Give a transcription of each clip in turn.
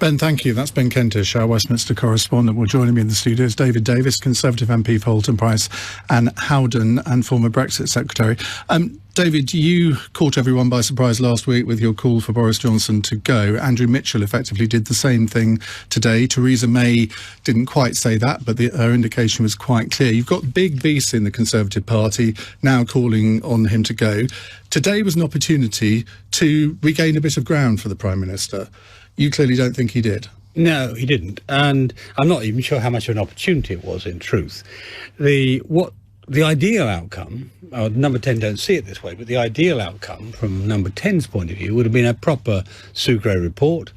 Ben, thank you. That's Ben Kentish, our Westminster correspondent. Well, joining me in the studio is David Davis, Conservative MP for Holton Price and Howden and former Brexit Secretary. David, you caught everyone by surprise last week with your call for Boris Johnson to go. Andrew Mitchell effectively did the same thing today. Theresa May didn't quite say that, but her indication was quite clear. You've got big beasts in the Conservative Party now calling on him to go. Today was an opportunity to regain a bit of ground for the Prime Minister. You clearly don't think he did. No, he didn't. And I'm not even sure how much of an opportunity it was, in truth. The ideal outcome, Number 10 don't see it this way, but the ideal outcome from Number 10's point of view would have been a proper Sucre report,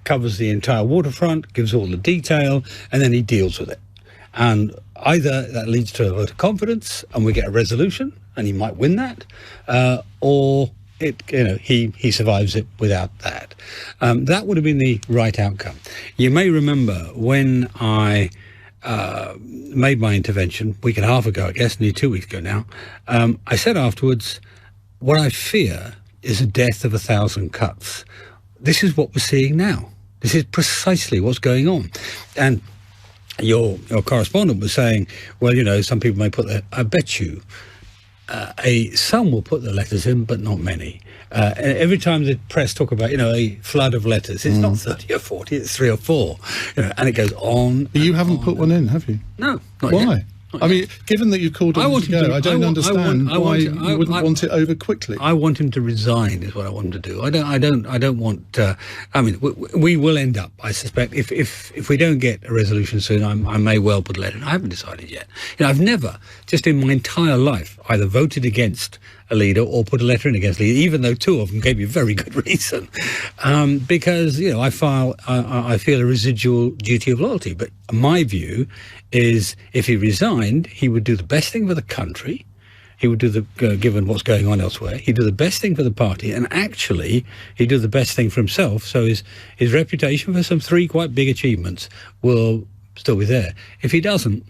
covers the entire waterfront, gives all the detail, and then he deals with it. And either that leads to a vote of confidence and we get a resolution, and he might win that, or he survives it without that. That would have been the right outcome. You may remember when I made my intervention a week and a half ago, I guess, nearly 2 weeks ago now, I said afterwards, what I fear is a death of 1,000 cuts. This is what we're seeing now. This is precisely what's going on. And your correspondent was saying, well, some people may put their, I bet you, some will put their letters in, but not many. Every time the press talk about, a flood of letters, it's not 30 or 40, it's 3 or 4, and it goes on. You haven't put one in, have you? No, not Why? Yet. I mean, given that you called on him to go, I don't understand why you wouldn't want it over quickly. I want him to resign, is what I want him to do. I don't want. We will end up, I suspect, if we don't get a resolution soon, I may well put a letter in. I haven't decided yet. I've never, just in my entire life, either voted against a leader or put a letter in against a leader, even though 2 of them gave me a very good reason, because I feel a residual duty of loyalty. But my view is, if he resigned, he would do the best thing for the country. He would do given what's going on elsewhere, he'd do the best thing for the party, and actually he'd do the best thing for himself. So his reputation for some 3 quite big achievements will still be there. If he doesn't,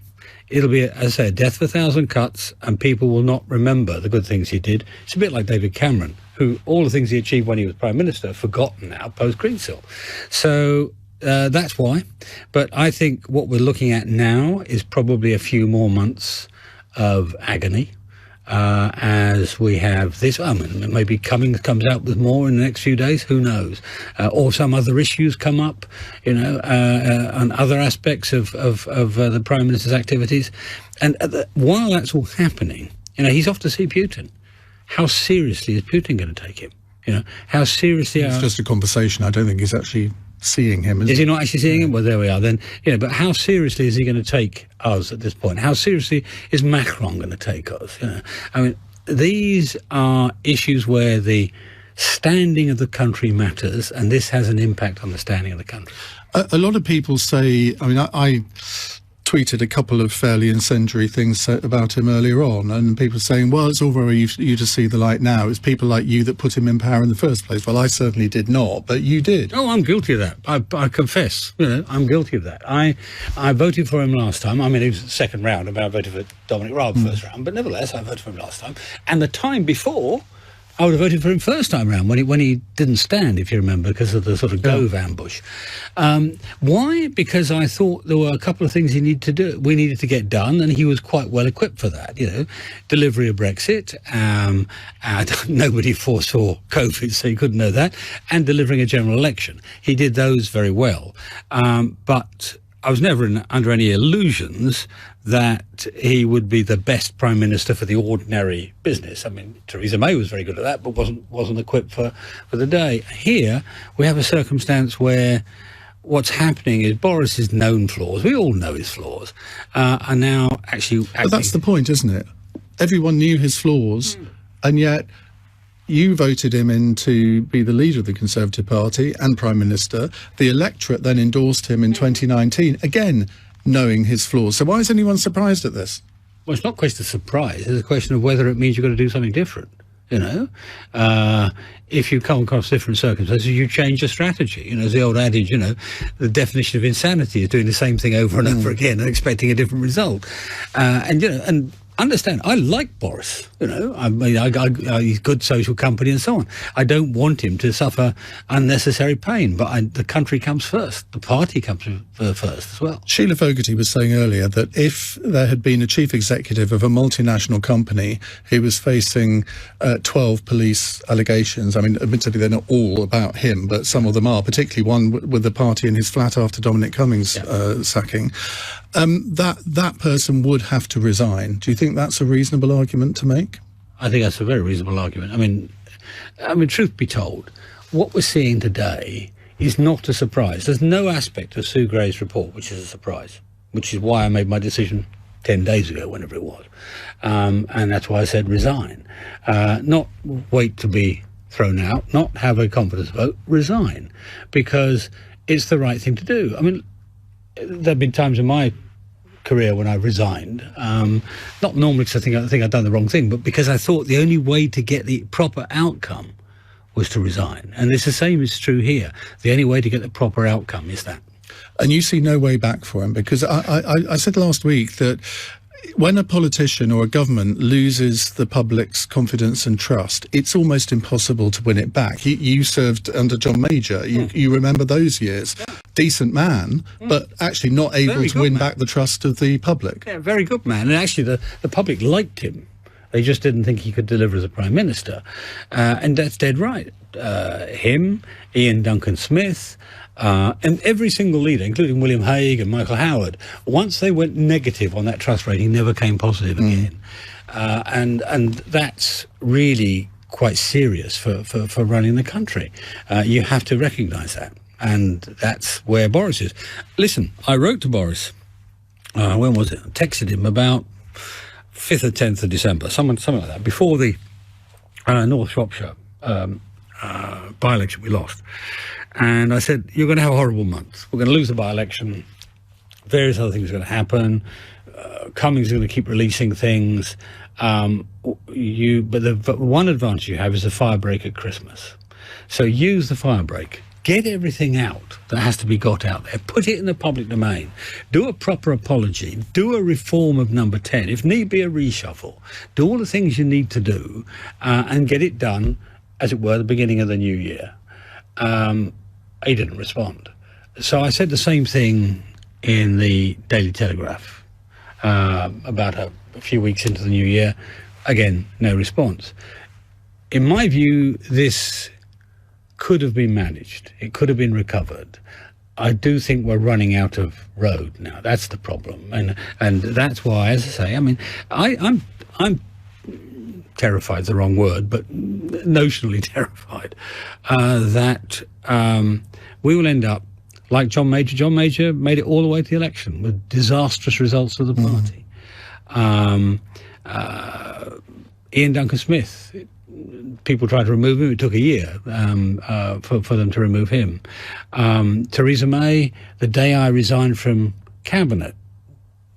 it'll be, as I say, a death of 1,000 cuts, and people will not remember the good things he did. It's a bit like David Cameron, who all the things he achieved when he was Prime Minister are forgotten now post-Greensill. So that's why. But I think what we're looking at now is probably a few more months of agony as we have this. Maybe Cummings comes out with more in the next few days, who knows? Or some other issues come up, and other aspects of the Prime Minister's activities. And while that's all happening, he's off to see Putin. How seriously is Putin going to take him? How seriously... It's just a conversation. I don't think he's actually seeing him. Is he not actually seeing him? Well, there we are then. But how seriously is he going to take us at this point? How seriously is Macron going to take us? These are issues where the standing of the country matters, and this has an impact on the standing of the country. A lot of people say, I tweeted a couple of fairly incendiary things about him earlier on, and people saying, well, it's all very you to see the light now. It's people like you that put him in power in the first place. Well, I certainly did not, but you did. Oh, I'm guilty of that. I confess. I'm guilty of that. I voted for him last time. It was the second round. I voted for Dominic Raab first round, but nevertheless, I voted for him last time. And the time before, I would have voted for him first time round when he didn't stand, if you remember, because of the sort of Gove ambush. Why? Because I thought there were a couple of things we needed to get done, and he was quite well equipped for that. Delivery of Brexit, nobody foresaw COVID, so you couldn't know that, and delivering a general election. He did those very well, but I was never under any illusions that he would be the best Prime Minister for the ordinary business. Theresa May was very good at that, but wasn't equipped for the day. Here, we have a circumstance where what's happening is Boris's known flaws, we all know his flaws, are now actually... But that's the point, isn't it? Everyone knew his flaws, and yet you voted him in to be the leader of the Conservative Party and Prime Minister. The electorate then endorsed him in 2019, again knowing his flaws. So why is anyone surprised at this? Well, it's not a question of surprise. It's a question of whether it means you've got to do something different. If you come across different circumstances, you change your strategy. As the old adage, the definition of insanity is doing the same thing over and over again and expecting a different result. And understand, I like Boris. You know, I mean, he's good social company and so on. I don't want him to suffer unnecessary pain, but the country comes first. The party comes first as well. Sheila Fogarty was saying earlier that if there had been a chief executive of a multinational company who was facing 12 police allegations, I mean, admittedly they're not all about him, but some of them are, particularly one with the party in his flat after Dominic Cummings' sacking, that person would have to resign. Do you think that's a reasonable argument to make? I think that's a very reasonable argument. I mean, truth be told, what we're seeing today is not a surprise. There's no aspect of Sue Gray's report which is a surprise, which is why I made my decision 10 days ago, whenever it was. And that's why I said resign. Not wait to be thrown out, not have a confidence vote, resign. Because it's the right thing to do. I mean, there have been times in my career when I resigned, not normally because I think I'd done the wrong thing, but because I thought the only way to get the proper outcome was to resign. And it's the same is true here. The only way to get the proper outcome is that. And you see no way back for him, because I said last week that when a politician or a government loses the public's confidence and trust, it's almost impossible to win it back. You served under John Major. You remember those years. Decent man, but actually not able to win back the trust of the public. Yeah, very good man. And actually the public liked him. They just didn't think he could deliver as a Prime Minister. And that's dead right. Him, Ian Duncan Smith, and every single leader, including William Hague and Michael Howard, once they went negative on that trust rating, never came positive again. And that's really quite serious for running the country. You have to recognise that. And that's where Boris is. Listen, I wrote to Boris, when was it? I texted him about 5th or 10th of December, something like that, before the North Shropshire by-election we lost. And I said, you're going to have a horrible month. We're going to lose the by-election. Various other things are going to happen. Cummings is going to keep releasing things. But the one advantage you have is a fire break at Christmas. So use the fire break. Get everything out that has to be got out there. Put it in the public domain. Do a proper apology. Do a reform of number 10. If need be, a reshuffle. Do all the things you need to do and get it done, as it were, at the beginning of the new year. He didn't respond. So I said the same thing in the Daily Telegraph about a few weeks into the new year. Again, no response. In my view, this could have been managed. It could have been recovered. I do think we're running out of road now. That's the problem, and that's why, as I say, I mean, I'm terrified is the wrong word, but notionally terrified that we will end up like John Major. John Major made it all the way to the election with disastrous results for the party. Ian Duncan Smith, people tried to remove him. It took a year for them to remove him. Theresa May, the day I resigned from cabinet,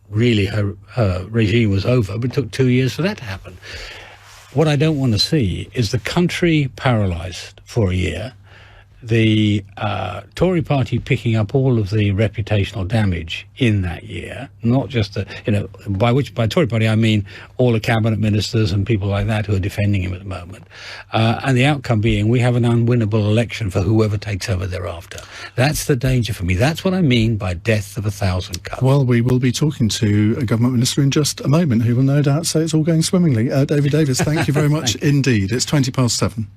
really her regime was over, but it took 2 years for that to happen. What I don't want to see is the country paralysed for a year, the Tory party picking up all of the reputational damage in that year, not just the, by Tory party I mean all the cabinet ministers and people like that who are defending him at the moment, and the outcome being we have an unwinnable election for whoever takes over thereafter. That's the danger for me. That's what I mean by death of 1,000 cuts. Well, we will be talking to a government minister in just a moment who will no doubt say it's all going swimmingly. David Davis, thank you very much indeed. It's 7:20.